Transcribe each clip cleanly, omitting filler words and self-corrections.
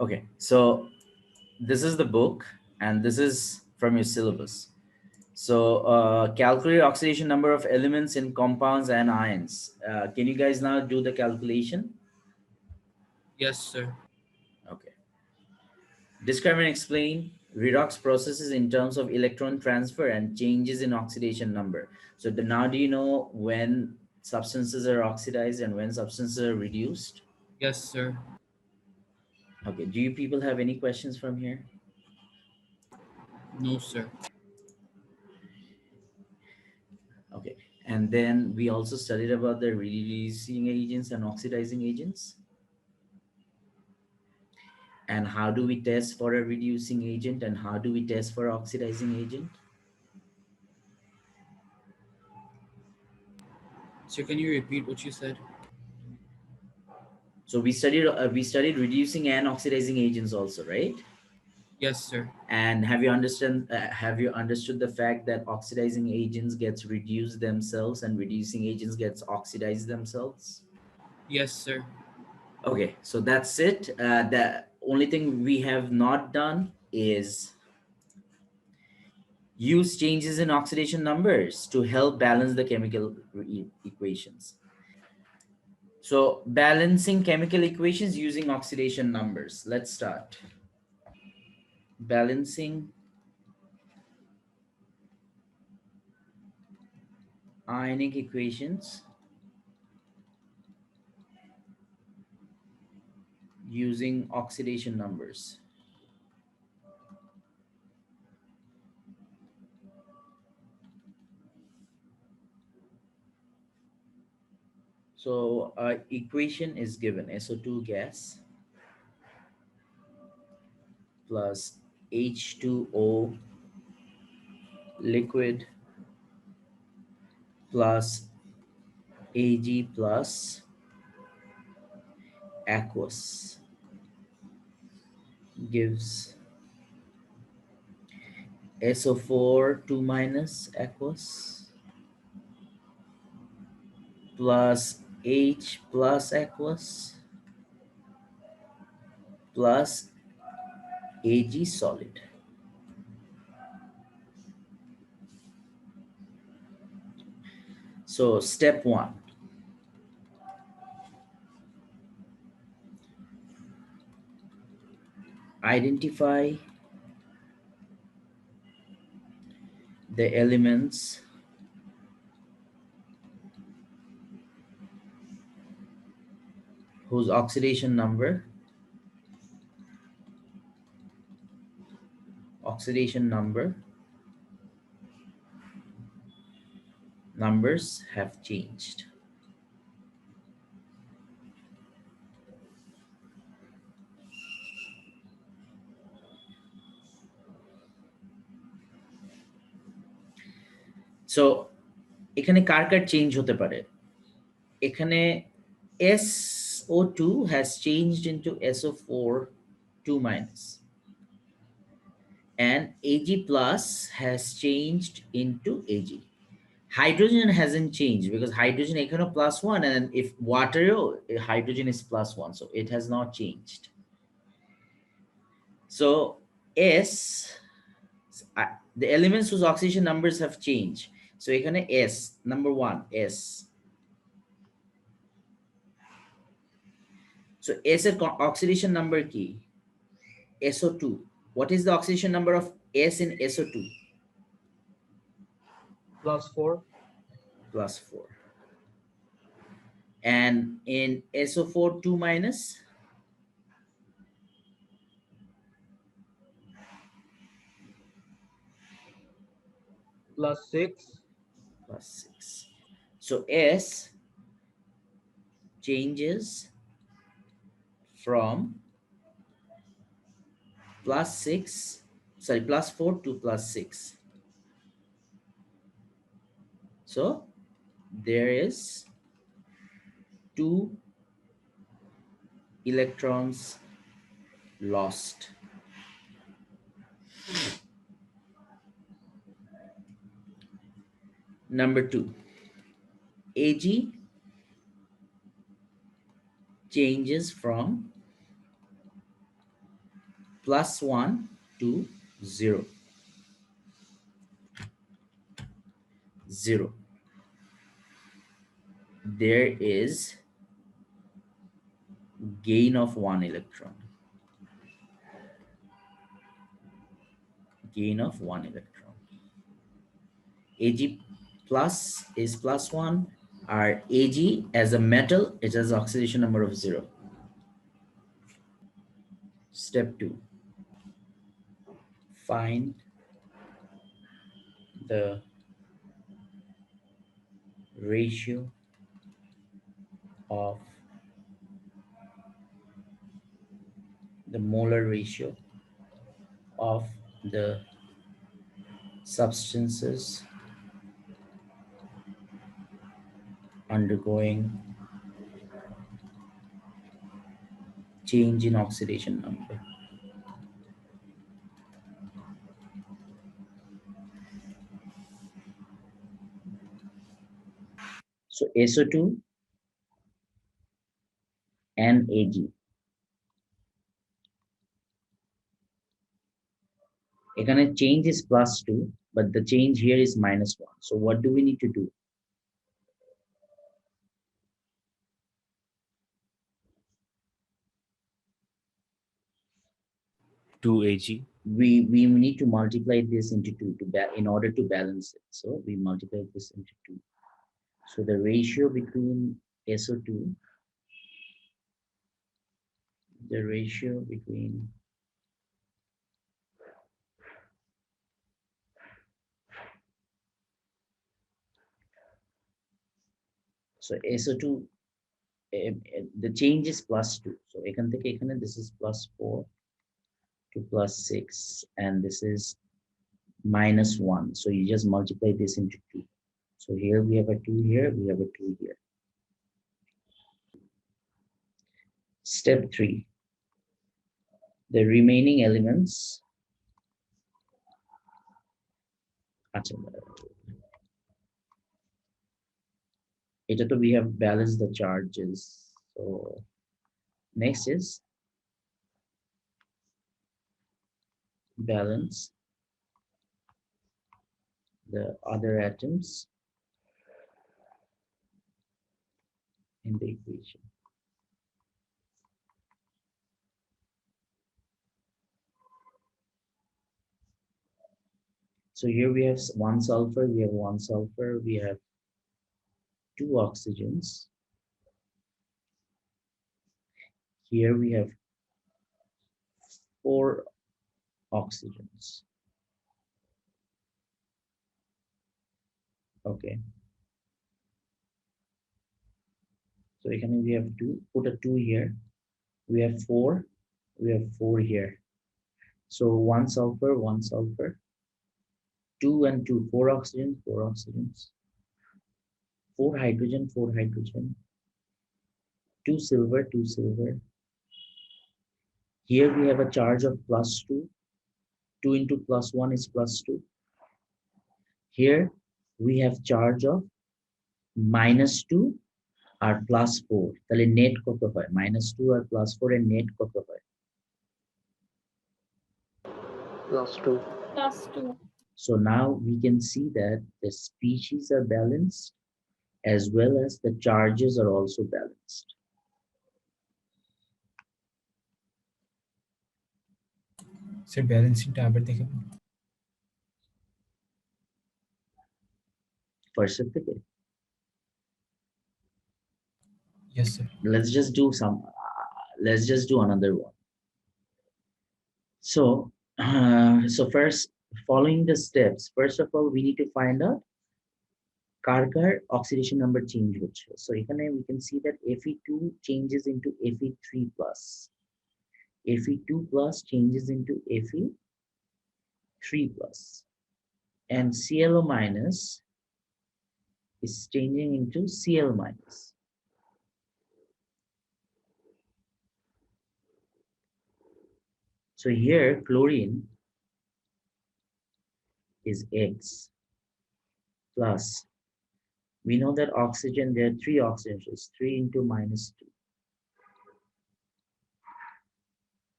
Okay, so this is the book and this is from your syllabus. So calculate oxidation number of elements in compounds and ions. Can you guys now do the calculation? Yes, sir. Okay. Describe and explain redox processes in terms of electron transfer and changes in oxidation number. So now do you know when substances are oxidized and when substances are reduced? Yes, sir. Okay. Do you people have any questions from here? No, sir. Okay. And then we also studied about the reducing agents and oxidizing agents. And how do we test for a reducing agent and how do we test for oxidizing agent? So can you repeat what you said? So we studied reducing and oxidizing agents also, right? Yes, sir. And have you understood the fact that oxidizing agents gets reduced themselves and reducing agents gets oxidized themselves? Yes, sir. Okay, so that's it. The only thing we have not done is use changes in oxidation numbers to help balance the chemical equations. So balancing chemical equations using oxidation numbers. Let's start. Balancing ionic equations using oxidation numbers. So equation is given SO2 gas plus H2O liquid plus Ag plus aqueous gives SO4 2 minus aqueous plus H plus aqueous plus Ag solid. So step one, identify the elements whose oxidation number numbers have changed. So এখানে কার কার change হতে পারে? এখানে SO2 has changed into SO4 2 minus and Ag plus has changed into Ag. Hydrogen hasn't changed because hydrogen ekhano plus 1 and if water hydrogen is plus 1 so it has not changed. So S the elements whose oxidation numbers have changed. So এখানে S number 1 S. So S এর oxidation number কি? SO2. What is the oxidation number of S in SO2? +4. Plus 4. And in SO4 2 minus? +6. Plus 6. So S changes from plus 4 to plus 6. So there is 2 electrons lost. Number 2, Ag changes from +1 to 0. 0. There is gain of 1 electron. Gain of 1 electron. Ag plus is +1. Our Ag as a metal, it has oxidation number of 0. Step 2. Find the ratio of the molar ratio of the substances undergoing change in oxidation number. So SO2 and Ag. এখানে change is +2, but the change here is -1. So what do we need to do? 2 Ag. We need to multiply this into 2 in order to balance it. So we multiply this into 2. So the ratio between SO2, the ratio between so SO2, the change is +2. So এখান থেকে এখানে this is +4 to +6, and this is -1. So you just multiply this into 2. So here we have a 2 here, we have a 2 here. Step 3. The remaining elements. We have balanced the charges. So next is balance the other atoms in the equation. So here we have 1 sulfur, we have 1 sulfur, we have 2 oxygens. Here we have 4 oxygens. Okay. So we have 2, put a 2 here. We have 4, we have 4 here. So 1 sulfur, 1 sulfur, 2 and 2, 4 oxygens, 4 oxygens, 4 hydrogen, 4 hydrogen, 2 silver, 2 silver. Here we have a charge of +2. 2 into +1 is +2. Here we have charge of -2 আর +4. তাহলে net কত হয়? -2 আর +4 এর net কত হয়? +2. +2. So now we can see that the species are balanced as well as the charges are also balanced. Sir, balancingটা আবার দেখে First of the Yes, sir. Let's just do another one. So first, following the steps, first of all, we need to find out car oxidation number change হচ্ছে. So এখানে we can see that Fe2 changes into Fe3 plus. Fe2 plus changes into Fe3 plus. And ClO minus is changing into Cl minus. So here chlorine is X plus, we know that oxygen, there are 3 oxygens, 3 into -2.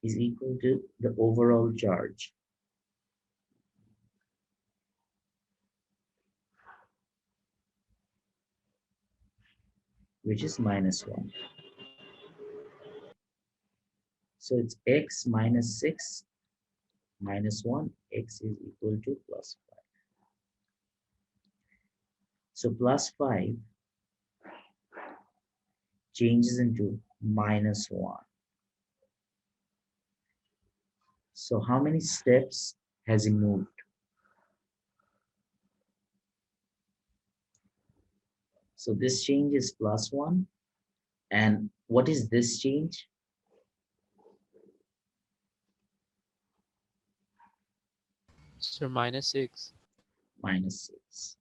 is equal to the overall charge, which is -1. So it's x minus 6 minus 1, x is equal to +5. So +5 changes into -1. So how many steps has he moved? So this change is +1. And what is this change? Sir, -6. -6.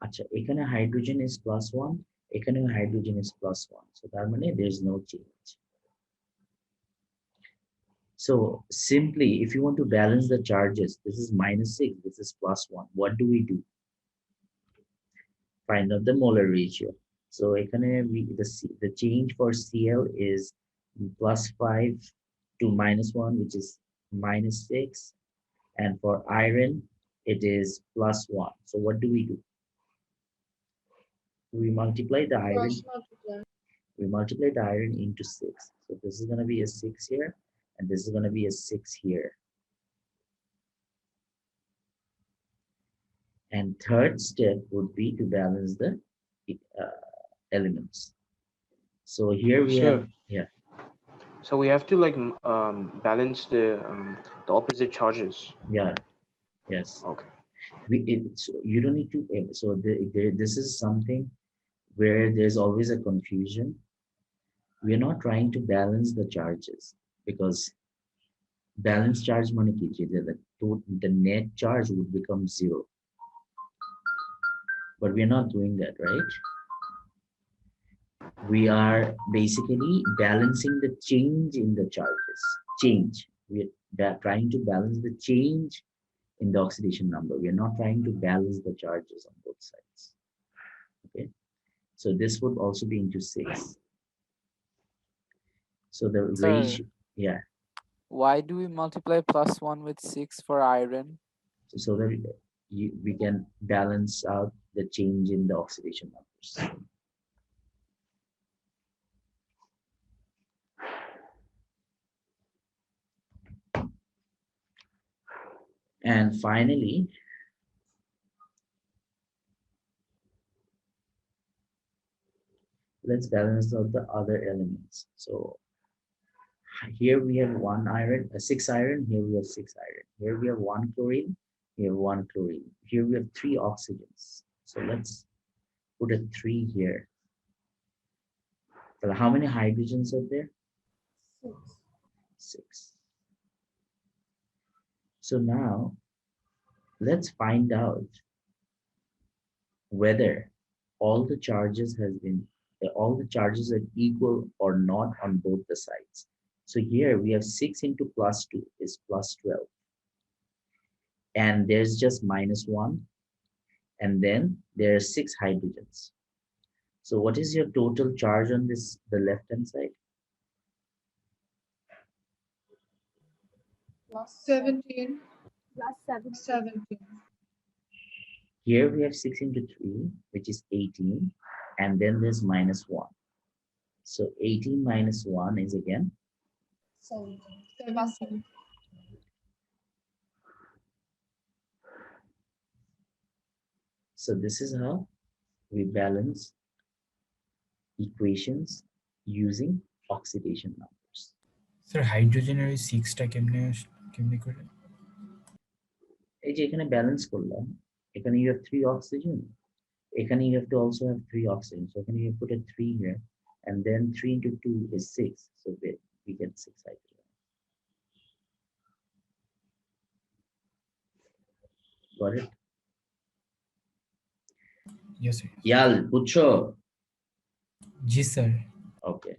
আচ্ছা, এখানে hydrogen is +1, এখানে hydrogen is +1. So তার মানে there is no change. So simply, if you want to balance the charges, this is -6, this is +1. What do we do? Find out the molar ratio. So এখানে the change for Cl is +5 to -1, which is -6. And for iron, it is +1. So what do? We multiply the iron. We multiply the iron into 6. So this is going to be a 6 here, and this is going to be a 6 here. And third step would be to balance the elements. So here we have, yeah. So we have to like balance the opposite charges. Yeah. Yes. Okay. So you don't need to. So this is something where there's always a confusion. We are not trying to balance the charges, because balance charge money the net charge would become 0. But we are not doing that, right? We are basically balancing the change in the charges. We are trying to balance the change in the oxidation number. We are not trying to balance the charges on both sides. Okay. So this would also be into 6. So the ratio, yeah. Why do we multiply +1 with 6 for iron? So that we can balance out the change in the oxidation numbers. And finally, let's balance out the other elements. So here we have 6 iron, here we have 6 iron. Here we have 1 chlorine, here 1 chlorine. Here we have 3 oxygens. So let's put a 3 here. So how many hydrogens are there? 6. So now let's find out whether all the charges are equal or not on both the sides. So here we have 6 into +2 is +12. And there's just -1. And then there are 6 hydrogens. So what is your total charge on the left-hand side? +17. +17. Here we have 6 into 3, which is 18. And then there's -1. So 18 minus 1 is again 17. So this is how we balance equations using oxidation numbers. Sir, hydrogen এর 6টা কেমনে করে? এই যে এখানে balance করলাম, এখানে you have 3 oxygen, এখানে you have to also have 3 oxygen. So এখানে you put a 3 here, and then 3 into 2 is 6. So we get 6 hydrogen. Got it? Yes, sir. Yal, বুঝছো? জি স্যার। Okay.